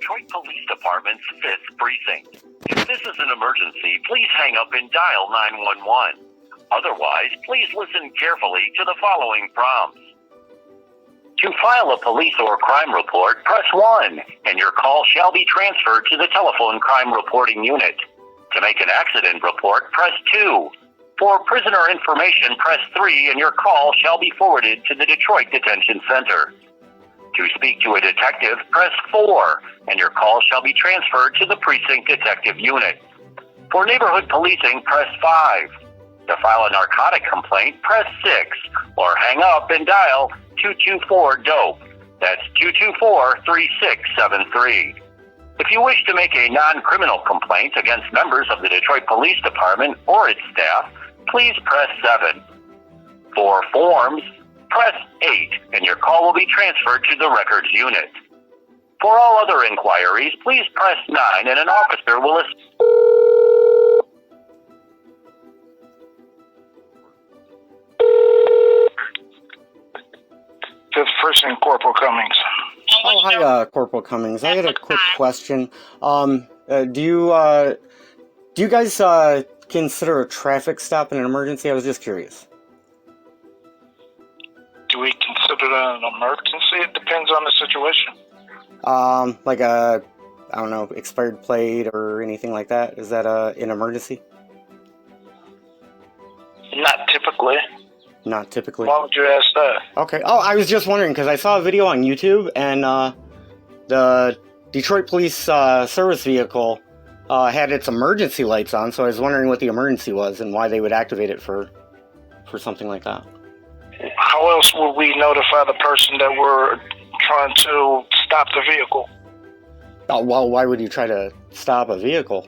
Detroit Police Department's 5th Precinct. If this is an emergency, please hang up and dial 911. Otherwise, please listen carefully to the following prompts. To file a police or crime report, press 1, and your call shall be transferred to the telephone crime reporting unit. To make an accident report, press 2. For prisoner information, press 3, and your call shall be forwarded to the Detroit Detention Center. To speak to a detective, press 4, and your call shall be transferred to the Precinct Detective Unit. For neighborhood policing, press 5. To file a narcotic complaint, press 6, or hang up and dial 224-DOPE. That's 224-3673. If you wish to make a non-criminal complaint against members of the Detroit Police Department or its staff, please press 7. For forms, press 8, and your call will be transferred to the records unit. For all other inquiries, please press 9, and an officer will assist. Fifth Precinct, Corporal Cummings. Oh, hi, Corporal Cummings. I had a quick question. Do you guys consider a traffic stop an emergency? I was just curious. Do we consider that an emergency? It depends on the situation. Like a, I don't know, expired plate or anything like that? Is that an emergency? Not typically. Not typically. Why would you ask that? Okay. Oh, I was just wondering because I saw a video on YouTube and the Detroit Police service vehicle had its emergency lights on, so I was wondering what the emergency was and why they would activate it for something like that. How else would we notify the person that we're trying to stop the vehicle? Oh, well, why would you try to stop a vehicle?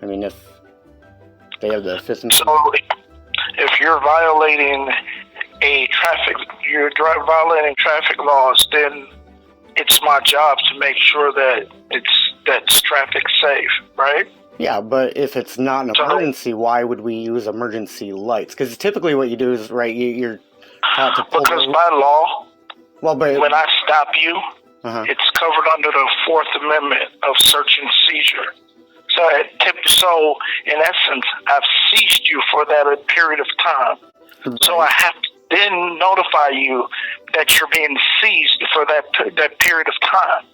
I mean, if they have the Fifth Amendment. So, if you're violating violating traffic laws, then it's my job to make sure that that's traffic safe, right? Yeah, but if it's not an emergency, why would we use emergency lights? Because typically what you do is, right, you're taught to pull because by law, when I stop you, it's covered under the 4th Amendment of search and seizure. So in essence, I've seized you for that period of time. Right. So I have to then notify you that you're being seized for that period of time.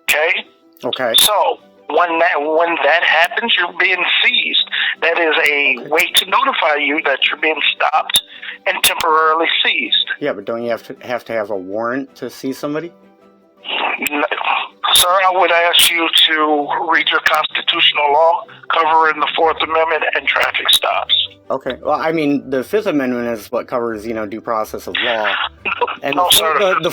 Okay? Okay. So when that happens, you're being seized. That is a way to notify you that you're being stopped and temporarily seized. Yeah, but don't you have to have a warrant to seize somebody? No. Sir, I would ask you to read your constitutional law covering the 4th Amendment and traffic stops. Okay. Well, I mean, the 5th Amendment is what covers, due process of law. And no, sir. The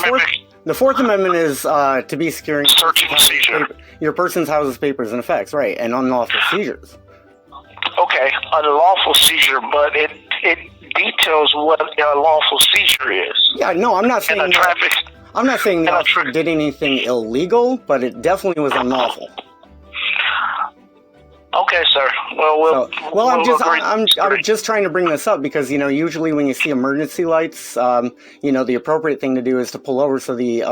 4th Amendment is to be securing search and seizure. Your person's house's papers and effects, right, and unlawful seizures. Okay, unlawful seizure, but it details what a lawful seizure is. Yeah, no, I'm not saying I'm not saying the officer did anything illegal, but it definitely was unlawful. Okay, sir. Well, I'm just trying to bring this up because usually when you see emergency lights, the appropriate thing to do is to pull over so the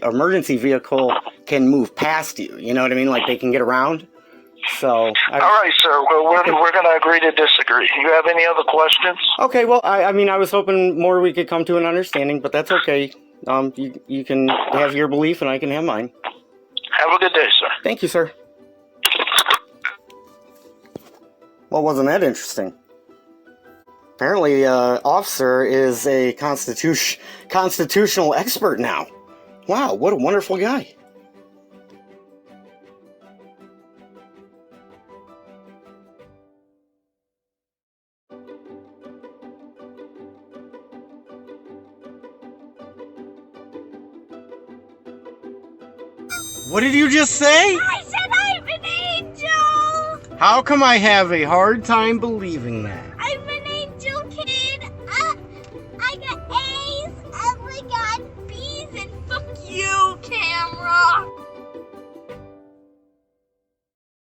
emergency vehicle can move past you. You know what I mean? Like they can get around. So. All right, sir. Well, we're going to agree to disagree. You have any other questions? Okay. Well, I was hoping more we could come to an understanding, but that's okay. You can have your belief and I can have mine. Have a good day, sir. Thank you, sir. Well, wasn't that interesting? Apparently, officer is a constitutional expert now. Wow, what a wonderful guy. What did you just say? I said I'm an angel! How come I have a hard time believing that? I'm